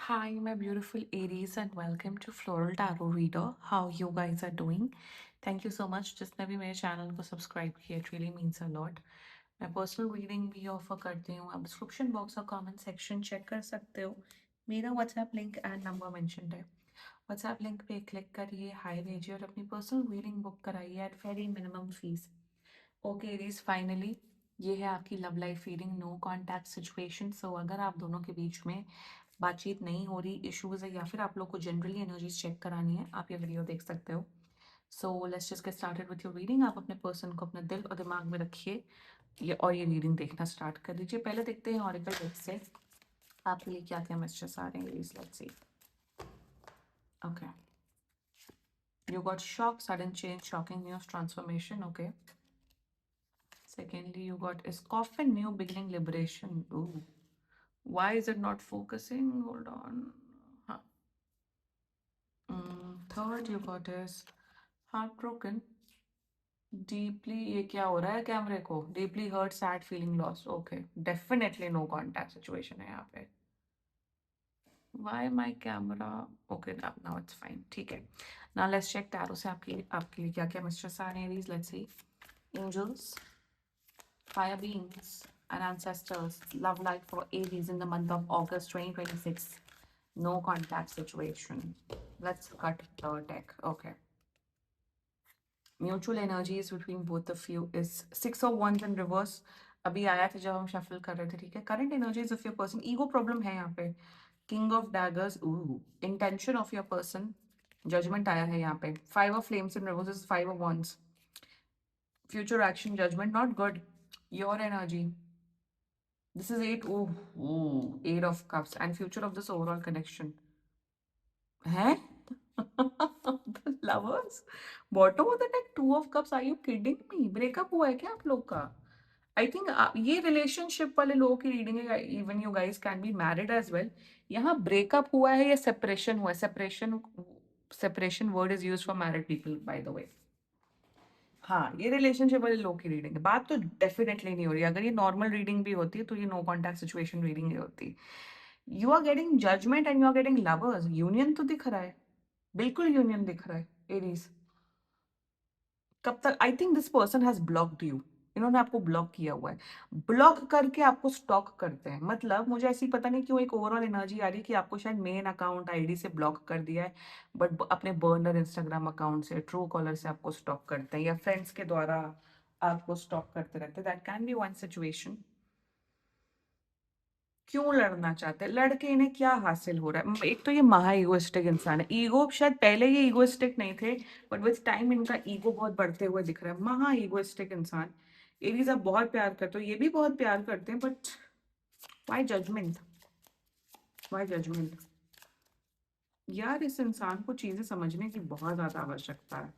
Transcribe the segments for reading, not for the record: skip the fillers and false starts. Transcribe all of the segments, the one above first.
Hi, my beautiful Aries, and welcome to Floral Tarot Reader. How you guys are doing? Thank you so much. जिसने भी मेरे channel को subscribe किया, it really means a lot. मैं personal reading भी offer करती हूँ. आप डिस्क्रिप्शन बॉक्स और कमेंट सेक्शन चेक कर सकते हो. मेरा WhatsApp link and number mentioned है. व्हाट्सएप लिंक पे क्लिक करिए, हाई भेजिए और अपनी पर्सनल रीडिंग बुक कराइए at very minimum fees. Okay Aries, finally ये है आपकी love life reading, no contact situation. So अगर आप दोनों के बीच में बातचीत नहीं हो रही, इश्यूज है, या फिर आप लोग को जनरली एनर्जीज चेक करानी है, आप ये वीडियो देख सकते हो. So let's just get started with your reading. आप अपने पर्सन को अपने दिल और दिमाग में रखिए ये रीडिंग देखना स्टार्ट कर दीजिए. पहले देखते हैं ऑरिकल डेक से आपके लिए क्या क्या मैसेजेस आ रहे हैं. Let's see. Okay, you got shock, sudden change, shocking news, transformation. Okay. Secondly, you got is coffin, new beginning, liberation. Ooh. Why is it not focusing? Hold on. Huh. Third, you got is heartbroken. Deeply, ये क्या हो रहा है कैमरे को? Deeply hurt, sad, feeling lost. Okay. Definitely no contact situation है यहाँ पे. Why my camera? Okay, now it's fine. ठीक है. Now let's check tarot से आपके लिए क्या क्या messages आ रहे हैं. Let's see. Angels, fire beings, and ancestors. Love life for Aries in the month of August 2026. No contact situation. Let's cut the deck. Okay. Mutual energies between both of you is Six of Wands in reverse. अभी आया था जब हम shuffle कर रहे थे. ठीक है. Current energies of your person. Ego problem है यहाँ पे. King of daggers. Intention of your person. Judgment आया है यहाँ पे. Five of flames in reverse is Five of Wands. Future action, judgment, not good. Your energy. This is eight. Eight of cups and future of this overall connection. हैं? The lovers. Bottom of the deck, two of cups. Are you kidding me? Breakup हुआ है क्या आप लोग का? I think ये relationship वाले लोगों की reading है. Even you guys can be married as well. यहाँ breakup हुआ है या separation हुआ है? Separation word is used for married people, by the way. हाँ, ये रिलेशनशिप वाले लोग की रीडिंग है. बात तो डेफिनेटली नहीं हो रही. अगर ये नॉर्मल रीडिंग भी होती तो ये नो कॉन्टैक्ट सिचुएशन रीडिंग नहीं होती. You are getting judgement and you are getting lovers. Union तो दिख रहा है, बिल्कुल यूनियन दिख रहा है एरीज. कब तक? I think this person has blocked you. इन्होंने आपको ब्लॉक किया हुआ है. ब्लॉक करके आपको स्टॉक करते हैं. मतलब मुझे ऐसी पता नहीं क्यों एक ओवरऑल एनर्जी आ रही है कि आपको शायद मेन अकाउंट आईडी से ब्लॉक कर दिया है, बट अपने बर्नर इंस्टाग्राम अकाउंट से, ट्रू कॉलर से आपको स्टॉक करते हैं, या फ्रेंड्स के द्वारा आपको स्टॉक करते रहते हैं. That can be one situation. क्यों लड़ना चाहते हैं? लड़के इन्हें क्या हासिल हो रहा है? एक तो ये महा ईगोइस्टिक इंसान है. ईगो, शायद पहले ये ईगोइस्टिक नहीं थे, बट विद टाइम इनका ईगो बहुत बढ़ते हुए दिख रहा है. महा ईगोइस्टिक इंसान. एरीज आप बहुत प्यार करते हो, ये भी बहुत प्यार करते हैं, but why judgement? Why judgement? यार इस इंसान को चीजें समझने की बहुत ज्यादा आवश्यकता है.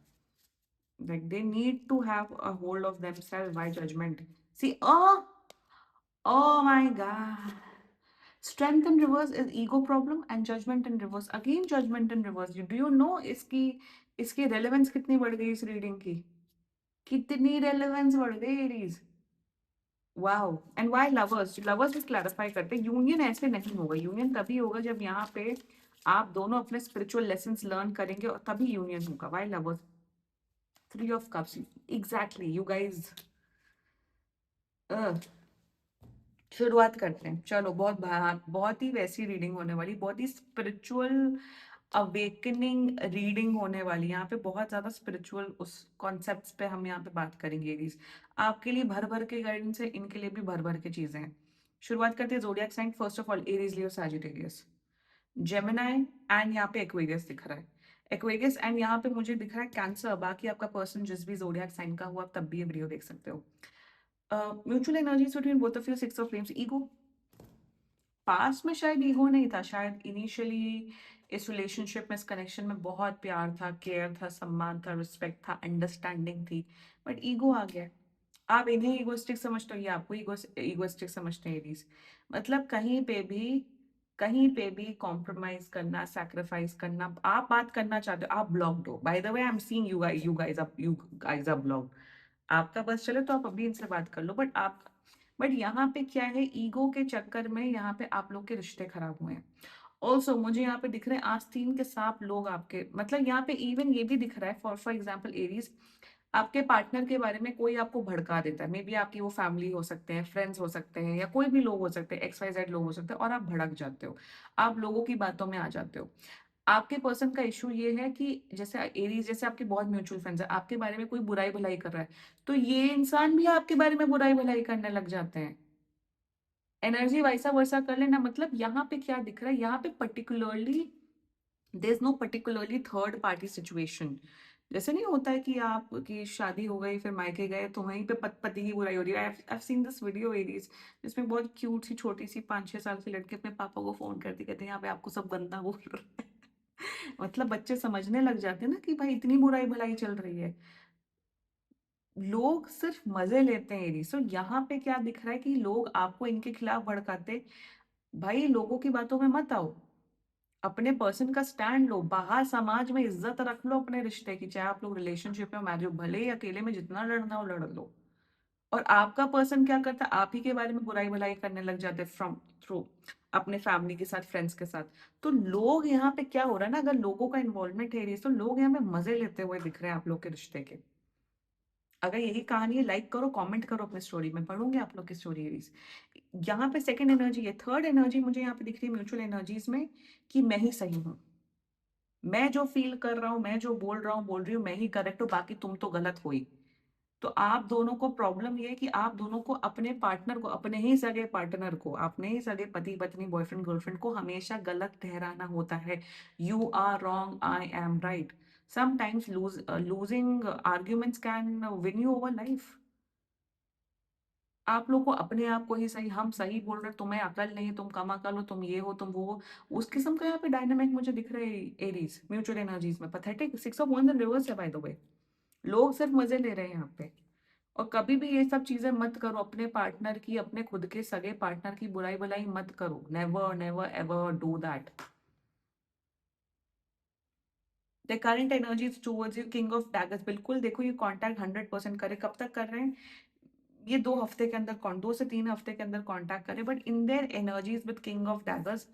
Like they need to have a hold of themselves. Why judgment? See, oh my God. Strength in reverse is ego problem and judgment in reverse. Again judgment in reverse. Do you know इसकी relevance कितनी बढ़ गई इस reading की? कितनी relevance बढ़ गई Aries. Wow. And why lovers? Lovers भी क्लैरिफाई करते हैं. यूनियन ऐसे नहीं होगा. यूनियन तभी होगा जब यहाँ पे आप दोनों अपने स्पिरिचुअल लेसन्स लर्न करेंगे और तभी यूनियन होगा. Why lovers? Three of cups. Exactly you guys. शुरुआत करते हैं. चलो, बहुत ही वैसी रीडिंग होने वाली, बहुत ही स्पिरिचुअल अवेकनिंग रीडिंग होने वाली. यहाँ पे बहुत ज्यादा स्पिरिचुअल उस कॉन्सेप्ट्स पे हम यहाँ पे बात करेंगे एरीज. आपके लिए भर भर के गाइडेंस है, इनके लिए भी भर भर के चीजें हैं. शुरुआत करते हैं zodiac sign. First of all Aries, Leo, Sagittarius, Gemini and यहाँ पे एक्वेरियस दिख रहा है. एक्वेरियस एंड यहाँ पे मुझे दिख रहा है कैंसर. बाकी आपका पर्सन जिस भी जोडियाक साइन का हुआ, आप तब भी ये वीडियो देख सकते हो. Mutual energies between both of you. Six of flames. Ego. पास में शायद ईगो नहीं था. शायद इनिशियली इस रिलेशनशिप में, इस कनेक्शन में बहुत प्यार था, केयर था, सम्मान था, रिस्पेक्ट था, अंडरस्टैंडिंग थी, बट ईगो आ गया. आप इन्हें ईगोइस्टिक समझते हो या आपको ईगोइस्टिक समझते हैं एरीज. मतलब कहीं पे भी कॉम्प्रोमाइज करना, सैक्रिफाइस करना, आप बात करना चाहते हो, आप ब्लॉक्ड हो. By the way, I am seeing you guys are blocked. आपका बस चले तो आप अभी इनसे बात कर लो, बट यहाँ पे क्या है, ईगो के चक्कर में यहाँ पे आप लोग के रिश्ते खराब हुए हैं. ऑल्सो मुझे यहाँ पे दिख रहे हैं आस्तीन के सांप लोग आपके, मतलब यहाँ पे इवन ये भी दिख रहा है, फॉर एग्जाम्पल एरीज, आपके पार्टनर के बारे में कोई आपको भड़का देता है, मे बी आपकी वो फैमिली हो सकते हैं, फ्रेंड्स हो सकते हैं, या कोई भी लोग हो सकते हैं, एक्स वाई जेड लोग हो सकते हैं, और आप भड़क जाते हो, आप लोगों की बातों में आ जाते हो। आपके पर्सन का इशू ये है कि जैसे एरीज, जैसे आपके बहुत म्यूचुअल फ्रेंड्स है, आपके बारे में कोई बुराई भलाई कर रहा है, तो ये इंसान भी आपके बारे में बुराई भलाई करने लग जाते हैं। एनर्जी वैसा वैसा कर लेना, मतलब यहाँ पे क्या दिख रहा है, यहाँ पे particularly there is no particularly third party situation. जैसे नहीं होता है कि आप की शादी हो गई फिर मायके गए तो वहीं पे पति की बुराई हो रही है। I seen this video Aries, जिसमें बहुत क्यूट सी छोटी सी 5-6 साल की लड़की अपने पापा को फोन करती, कहते हैं यहाँ पे आपको सब गंदा बोल रहा है। मतलब बच्चे समझने लग जाते हैं ना कि भाई इतनी बुराई भलाई चल रही है। लोग सिर्फ मजे लेते हैं एरीज। तो यहाँ पे क्या दिख रहा है कि लोग आपको इनके खिलाफ भड़काते, भाई लोगों की बातों में मत आओ, अपने पर्सन का स्टैंड लो, बाहर समाज में इज्जत रख लो अपने रिश्ते की, चाहे आप लोग रिलेशनशिप में मैरिज हो, भले ही अकेले में जितना लड़ना हो लड़ लो। और आपका पर्सन क्या करता है, आप ही के बारे में बुराई भलाई करने लग जाते हैं फ्रॉम थ्रू अपने फैमिली के साथ, फ्रेंड्स के साथ। तो लोग यहाँ पे क्या हो रहा है ना, अगर लोगों का इन्वॉल्वमेंट है तो लोग यहाँ पे मजे लेते हुए दिख रहे हैं आप लोग के रिश्ते के। अगर यही कहानी है, लाइक करो, कमेंट करो अपनी स्टोरी में, पढ़ूंगी आप लोग की स्टोरी। यहाँ पे सेकंड एनर्जी है, थर्ड एनर्जी मुझे यहाँ पे दिख रही है म्यूचुअल एनर्जीज में, कि मैं ही सही हूँ, मैं जो फील कर रहा हूँ, मैं जो बोल रहा हूँ बोल रही हूँ, मैं ही करेक्ट हूँ, बाकी तुम तो गलत हो ही। तो आप दोनों को प्रॉब्लम ये है कि आप दोनों को अपने पार्टनर को, अपने ही सगे पार्टनर को, अपने ही सगे पति पत्नी बॉयफ्रेंड गर्लफ्रेंड को हमेशा गलत ठहराना होता है। You are wrong, I am right. Sometimes losing arguments can win you over life. आप लोग को अपने आप को ही सही, हम सही बोल रहे हैं, तुम्हें अकल नहीं है, तुम कम अकल हो, तुम ये हो, तुम वो हो, उस किस्म का यहाँ पे डायनामिक मुझे दिख रहे हैं एरीज म्यूचुअल एनर्जीज में। Pathetic, 6 of wands in reverse है बाय द वे। लोग सिर्फ मजे ले रहे हैं यहाँ पे। और कभी भी ये सब चीजें मत करो, अपने पार्टनर की, अपने खुद के सगे पार्टनर की बुराई भलाई मत करो, never never ever do that. The current energies towards you, king of daggers, बिल्कुल देखो ये कांटेक्ट 100% करे, कब तक कर रहे हैं, ये 2 हफ्ते के अंदर, 2 से 3 हफ्ते के अंदर कांटेक्ट करें, but in their energies with king of daggers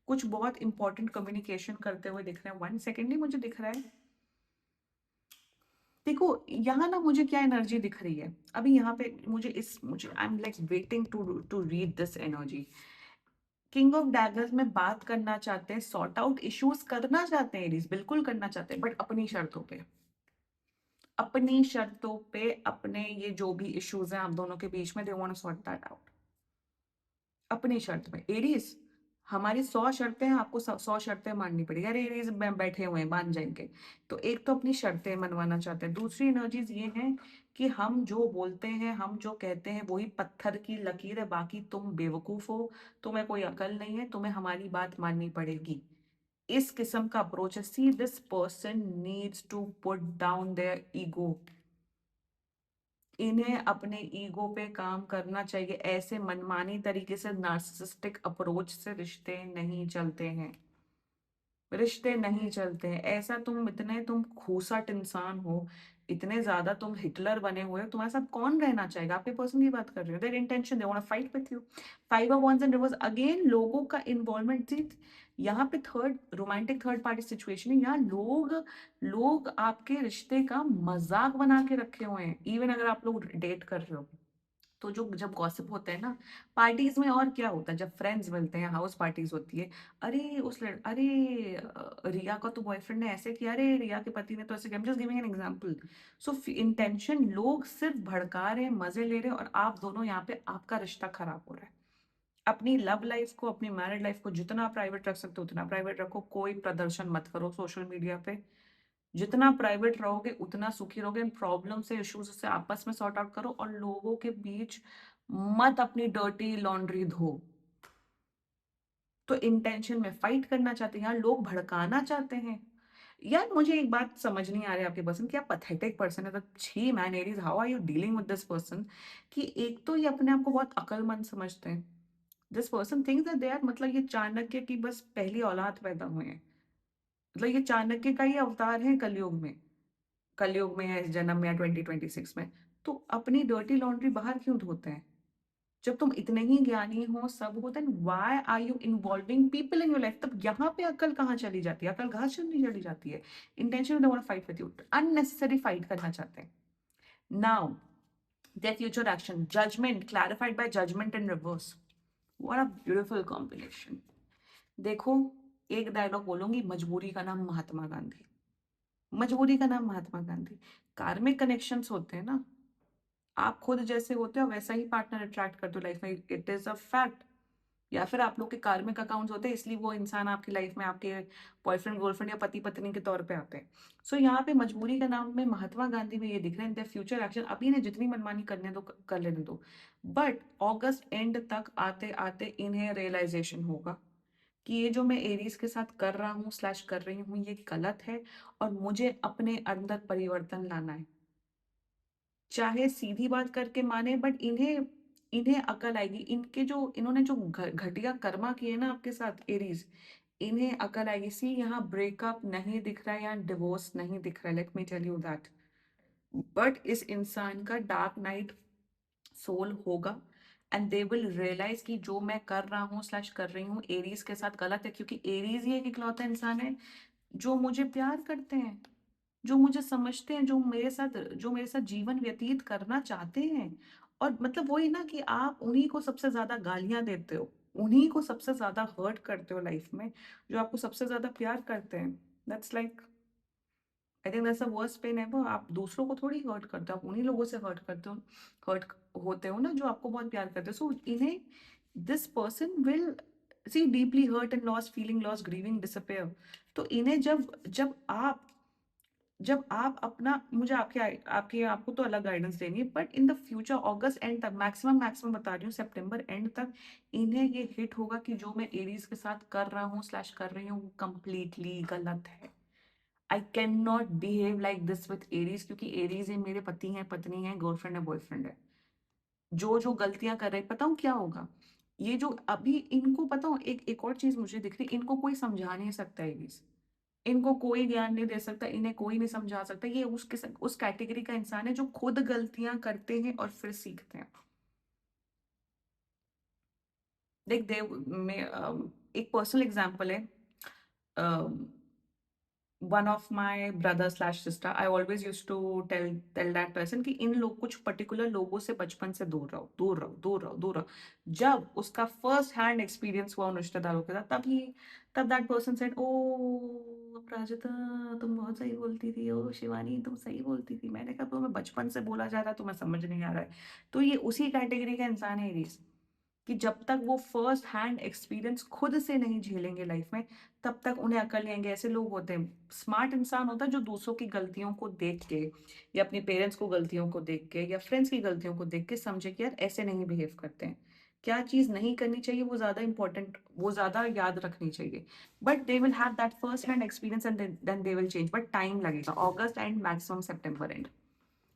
कुछ बहुत इंपॉर्टेंट कम्युनिकेशन करते हुए दिख रहे हैं। 1 सेकेंडली मुझे दिख रहा है, देखो यहाँ ना मुझे क्या एनर्जी दिख रही है अभी यहाँ पे, मुझे I am like waiting to to read this energy. King of daggers में बात करना चाहते हैं, सॉर्ट आउट इश्यूज करना चाहते हैं एरीज, बिल्कुल करना चाहते हैं, बट अपनी शर्तों पे, अपनी शर्तों पे, अपने ये जो भी इश्यूज हैं आप दोनों के बीच में, they want to sort that out अपनी शर्त में। एरीज, हमारी 100 शर्तें हैं, आपको 100 शर्तें माननी पड़ेगी। अरे एरीज बैठे हुए हैं, मान जाएंगे। तो एक तो अपनी शर्तें मनवाना चाहते हैं, दूसरी एनर्जीज ये हैं कि हम जो बोलते हैं, हम जो कहते हैं वही पत्थर की लकीर है, बाकी तुम बेवकूफ हो, तुम्हें कोई अकल नहीं है, तुम्हें हमारी बात माननी पड़ेगी। इस किस्म का अप्रोच है। See this person needs to put down their ego, इन्हें अपने ईगो पे काम करना चाहिए। ऐसे मनमानी तरीके से, नार्सिसिस्टिक अप्रोच से रिश्ते नहीं चलते हैं, रिश्ते नहीं चलते हैं। ऐसा तुम खूसट इंसान हो, इतने ज्यादा तुम हिटलर बने हुए हो, तुम्हारे साथ कौन रहना चाहेगा। आपके पर्सन की बात कर रहे हो, their intention, they want to fight with you. 5 of wands in reverse, again लोगों का इन्वॉल्वमेंट थी यहाँ पे, third romantic third party situation है। यहाँ लोग लोग आपके रिश्ते का मजाक बना के रखे हुए हैं, इवन अगर आप लोग डेट कर रहे हो। तो जो जब गॉसिप होता है ना पार्टीज में, और क्या होता है जब फ्रेंड्स मिलते हैं, हाउस पार्टीज होती है, अरे रिया का तो बॉयफ्रेंड ने ऐसे किया, अरे रिया के पति ने तो ऐसे किया। Just giving an example. So intention, लोग सिर्फ भड़का रहे हैं, मजे ले रहे हैं, और आप दोनों यहाँ पे, आपका रिश्ता खराब हो रहा है। अपनी लव लाइफ को, अपनी मैरिड लाइफ को जितना प्राइवेट रख सकते हो उतना प्राइवेट रखो, कोई प्रदर्शन मत करो सोशल मीडिया पे। जितना प्राइवेट रहोगे उतना सुखी रहोगे। प्रॉब्लम से, इश्यूज से आपस में सॉर्ट आउट करो, और लोगों के बीच मत अपनी डर्टी लॉन्ड्री धो। तो इंटेंशन में फाइट करना चाहते हैं, यहाँ लोग भड़काना चाहते हैं। यार मुझे एक बात समझ नहीं आ रही है आपके पर्सन, क्या पथेटिक पर्सन है। तो छी man Aries, how are you dealing with this person, कि एक तो ये अपने आप को बहुत अक्लमंद समझते हैं। This person thinks that they are, मतलब ये चाणक्य की बस पहली औलाद पैदा हुए हैं, मतलब ये चाणक्य का ही अवतार है कलयुग में, कलयुग में या इस जन्म में या 2026 में। तो अपनी डर्टी लॉन्ड्री बाहर क्यों धोते हैं। जब तुम इतने ही ज्ञानी हो, सब हो, then why are you involving people in your life? तब यहाँ पे अक्ल कहाँ चली जाती है? अक्ल घास चलनी चली जाती है। Intention they want to fight with you, unnecessary fight करना चाहते हैं। Now their future action, judgment clarified by judgment in reverse. What a beautiful combination. देखो, एक डायलॉग बोलूंगी, मजबूरी का नाम महात्मा गांधी। मजबूरी का नाम महात्मा गांधी। कार्मिक कनेक्शंस होते हैं ना, आप खुद जैसे होते हो वैसा ही पार्टनर अट्रैक्ट करते हो लाइफ में, इट इज अ फैक्ट। या फिर आप लोग के कार्मिक अकाउंट्स होते हैं, इसलिए वो इंसान आपकी लाइफ में आपके बॉयफ्रेंड गर्लफ्रेंड या पति पत्नी के तौर पे आते हैं। सो यहाँ पे मजबूरी का नाम में महात्मा गांधी में ये दिख रहे हैं, फ्यूचर एक्शन अभी इन्हें जितनी मनमानी करने दो, कर लेने दो, बट अगस्त एंड तक आते आते इन्हें रियलाइजेशन होगा कि ये जो मैं एरीज के साथ कर रहा हूँ स्लैश कर रही हूँ ये गलत है, और मुझे अपने अंदर परिवर्तन लाना है। चाहे सीधी बात करके माने, बट इन्हें इन्हें अकल आएगी। इनके जो इन्होंने जो घटिया कर्मा किए ना आपके साथ एरीज, इन्हें अकल आएगी। सी यहाँ ब्रेकअप नहीं दिख रहा है, यहाँ डिवोर्स नहीं दिख रहा है, let me tell you that. But इस इंसान का डार्क नाइट सोल होगा, एंड दे विल रियलाइज कि जो मैं कर रहा हूँ स्लैश कर रही हूँ एरीज के साथ गलत है, क्योंकि एरीज ही एक इकलौता इंसान है जो मुझे प्यार करते हैं, जो मुझे समझते हैं, जो मेरे साथ जीवन व्यतीत करना चाहते हैं। और मतलब वही ना कि आप उन्हीं को सबसे ज्यादा गालियां देते हो, उन्हीं को सबसे ज्यादा हर्ट करते हो लाइफ में, जो आपको सबसे ज्यादा प्यार करते हैं। That's like, I think that's the worst pain ever. आप दूसरों को थोड़ी हर्ट करते हो, आप उन्हीं लोगों से हर्ट करते हो, हर्ट होते हो ना जो आपको बहुत प्यार करते हो। सो इन्हें, this person will see deeply hurt and loss feeling, loss grieving, disappear. तो इन्हें जब जब आप अपना, मुझे आपके आपके आपको तो अलग गाइडेंस देनी है, but in the future August and तक, मैक्सिमम मैक्सिमम बता रही हूँ सितंबर एंड तक, इन्हें ये हिट होगा कि जो मैं एरीज के साथ कर रहा हूँ स्लैश कर रही हूँ वो कंप्लीटली गलत है। I can not behave like this with Aries, क्योंकि एरीज है मेरे पति हैं, पत्नी है, गर्लफ्रेंड है, बॉयफ्रेंड है। जो जो गलतियां कर रहे हैं, बताऊं क्या होगा? ये जो अभी इनको पता हो, एक और चीज मुझे दिख रही, इनको कोई समझा नहीं सकता एरीज, इनको कोई ज्ञान नहीं दे सकता, इन्हें कोई नहीं समझा सकता। ये उस कैटेगरी का इंसान है जो खुद गलतियां करते हैं और फिर सीखते हैं। देख देव में एक पर्सनल एग्जांपल है। One of my brother slash sister, I always use to tell that person कि इन लोग कुछ पर्टिकुलर लोगों से बचपन से दूर रहो, दूर रहो, दूर रहो, दूर रहो। जब उसका फर्स्ट हैंड एक्सपीरियंस हुआ उन रिश्तेदारों के साथ, तब दैट पर्सन सेड, ओ अपराजिता, तुम बहुत सही बोलती थी, ओ शिवानी तुम सही बोलती थी। मैंने कहा तुम्हें बचपन से बोला जा रहा है, तुम्हें समझ नहीं आ रहा है। तो ये उसी कैटेगरी का इंसान है एरीज, कि जब तक वो फर्स्ट हैंड एक्सपीरियंस खुद से नहीं झेलेंगे लाइफ में, तब तक उन्हें अकल नहीं आएंगे। ऐसे लोग होते हैं, स्मार्ट इंसान होता है जो दूसरों की गलतियों को देख के, या अपने पेरेंट्स को गलतियों को देख के, या फ्रेंड्स की गलतियों को देख के समझे कि यार ऐसे नहीं बिहेव करते हैं। क्या चीज नहीं करनी चाहिए वो ज्यादा इंपॉर्टेंट, वो ज्यादा याद रखनी चाहिए। But they will have that first hand experience and then they will change, but time लगेगा। अगस्त एंड मैक्सिमम सितंबर एंड।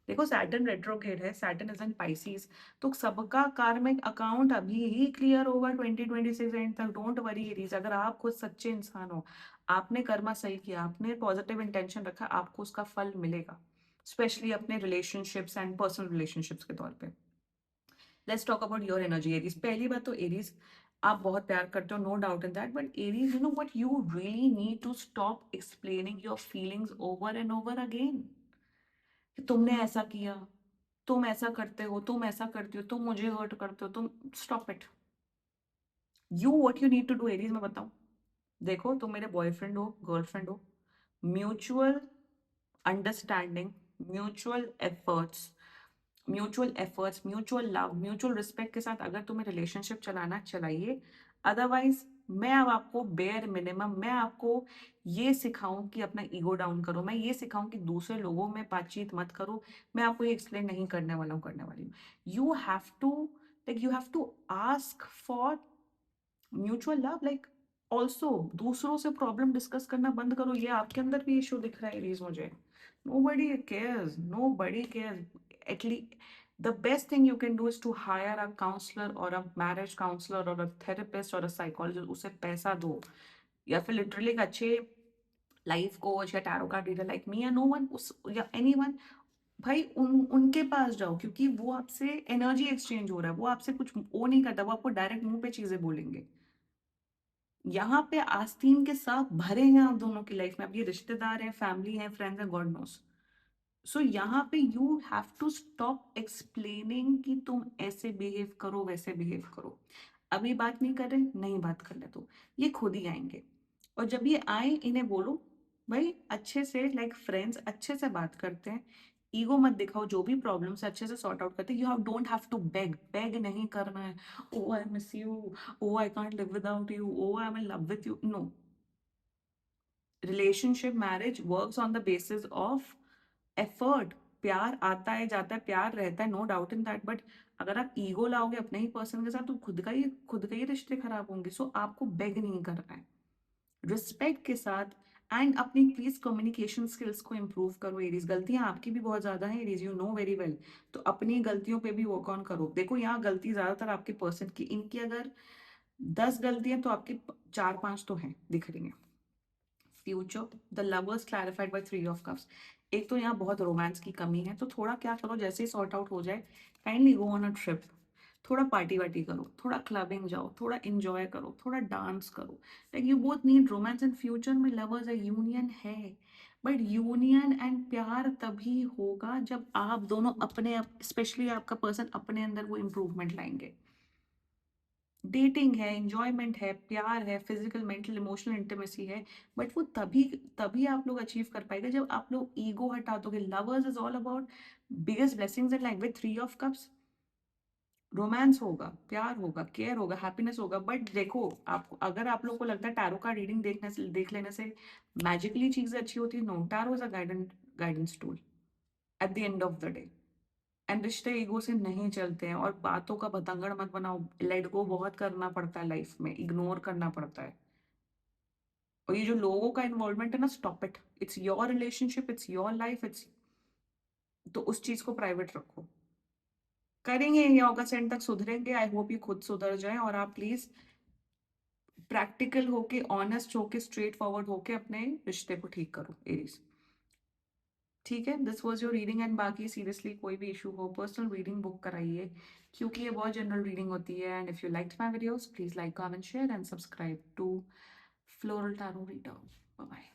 देखो सैटर्न रेट्रोग्रेड है, सैटर्न इज इन पाइसेस, तो सबका कार्मिक अकाउंट अभी ही क्लियर होगा 2026 एंड तक। डोंट वरी एरीज, अगर आप खुद सच्चे इंसान हो, आपने कर्मा सही किया, आपने पॉजिटिव इंटेंशन रखा, आपको उसका फल मिलेगा, स्पेशली अपने रिलेशनशिप्स एंड पर्सनल रिलेशनशिप्स के तौर पे। Let's talk about your energy Aries. पहली बात तो एरीज, आप बहुत प्यार करते हो, no doubt in that, but Aries, you know what you really need to stop explaining your feelings over and over again. तुमने ऐसा किया, तुम ऐसा करते हो, तुम ऐसा करती हो, तुम मुझे हर्ट करते हो, तुम, stop it. You what you need to do Aries, मैं बताऊं। देखो तुम मेरे बॉयफ्रेंड हो, गर्लफ्रेंड हो, mutual understanding, mutual efforts, mutual love, mutual respect के साथ अगर तुम्हें रिलेशनशिप चलाना, चलाइए। अदरवाइज मैं अब आपको बेयर मिनिमम, मैं आपको ये सिखाऊं कि अपना ईगो डाउन करो, मैं ये सिखाऊं कि दूसरे लोगों में बातचीत मत करो, मैं आपको ये एक्सप्लेन नहीं करने वाला हूँ, करने वाली हूँ। You have to, like you have to ask for mutual love, like also दूसरों से प्रॉब्लम डिस्कस करना बंद करो। ये आपके अंदर भी इशू दिख रहा है एरीज मुझे। nobody cares, nobody cares. At least the best thing you can do is to hire a counselor or a marriage counselor or a therapist or a psychologist, उसे पैसा दो, या फिर लिटरली एक अच्छे लाइफ कोच या tarot card reader like me, या no one, उस या एनीवन, भाई उनके पास जाओ, क्योंकि वो आपसे एनर्जी एक्सचेंज हो रहा है, वो आपसे कुछ वो नहीं करता, वो आपको डायरेक्ट मुंह पे चीजें बोलेंगे। यहाँ पे आस्तीन के साथ भरे हैं आप दोनों की लाइफ में, अब ये रिश्तेदार हैं, फैमिली है, फ्रेंड्स हैं, गॉड नोस। सो यहाँ पे you have to stop explaining कि तुम ऐसे बिहेव करो, वैसे बिहेव करो। अभी बात नहीं कर रहे, नहीं बात करने दो, ये खुद ही आएंगे। और जब ये आए, इन्हें बोलो भाई अच्छे से, लाइक फ्रेंड्स अच्छे से बात करते हैं, ईगो मत दिखाओ, जो भी प्रॉब्लम है अच्छे से सॉर्ट आउट करते हैं। You have don't have to beg, beg नहीं करना है। Oh I miss you, oh I can't live without you, oh I am in love with you, no. Relationship, marriage works on the basis of effort. प्यार आता है जाता है, प्यार रहता है, no doubt in that, but अगर आप ईगो लाओगे अपने ही पर्सन के साथ, तो खुद का ही रिश्ते खराब होंगे। सो आपको बेग नहीं करना है, रिस्पेक्ट के साथ। एंड अपनी प्लीज कम्युनिकेशन स्किल्स को इंप्रूव करो एरीज। गलतियां आपकी भी बहुत ज्यादा हैं Aries, you know very well. तो अपनी गलतियों पे भी वर्क ऑन करो। देखो यहाँ गलती ज्यादातर आपके पर्सन की, इनकी अगर 10 गलतियां, तो आपकी 4-5 तो हैं दिख रही हैं। Future, the lovers clarified by 3 of cups. एक तो यहाँ बहुत रोमांस की कमी है, तो थोड़ा क्या करो, जैसे ही सॉर्ट आउट हो जाए, kindly go on a trip. थोड़ा पार्टी वार्टी करो, थोड़ा क्लबिंग जाओ, थोड़ा इंजॉय करो, थोड़ा डांस करो। Like you both need romance and future में लवर्स है, यूनियन है। बट यूनियन एंड प्यार तभी होगा जब आप दोनों अपने, स्पेशली आपका पर्सन अपने अंदर वो इम्प्रूवमेंट लाएंगे। डेटिंग है, इंजॉयमेंट है, प्यार है, फिजिकल मेंटल इमोशनल इंटीमेसी है, बट वो तभी तभी आप लोग अचीव कर पाएगा जब आप लोग ईगो हटा दोगे। Lovers is all about biggest blessings in life. With 3 of cups romance होगा, प्यार होगा, केयर होगा, हैप्पीनेस होगा। बट देखो, आप अगर आप लोग को लगता है टैरो का रीडिंग देख लेने से मैजिकली चीजें अच्छी होती है, no, tarot is a guidance tool at the end of the day. And रिश्ते ईगो से नहीं चलते हैं, और बातों का बतंगड़ मत बनाओ। लेट गो बहुत करना पड़ता है लाइफ में, इग्नोर करना पड़ता है। और ये जो लोगों का इन्वॉल्वमेंट है ना, stop it. It's your relationship, it's your life, it's, तो उस चीज को प्राइवेट रखो। करेंगे ये अगस्त एंड तक, सुधरेंगे। आई होप ये खुद सुधर जाए, और आप प्लीज प्रैक्टिकल होके, ऑनेस्ट होके, स्ट्रेट फॉरवर्ड होके अपने रिश्ते को ठीक करो एरीज। ठीक है, this was your reading. And बाकी सीरियसली कोई भी इशू हो, पर्सनल रीडिंग बुक कराइए, क्योंकि ये बहुत जनरल रीडिंग होती है। And if you like my videos, please like, comment, share and subscribe to Floral Tarot Reader. Bye bye.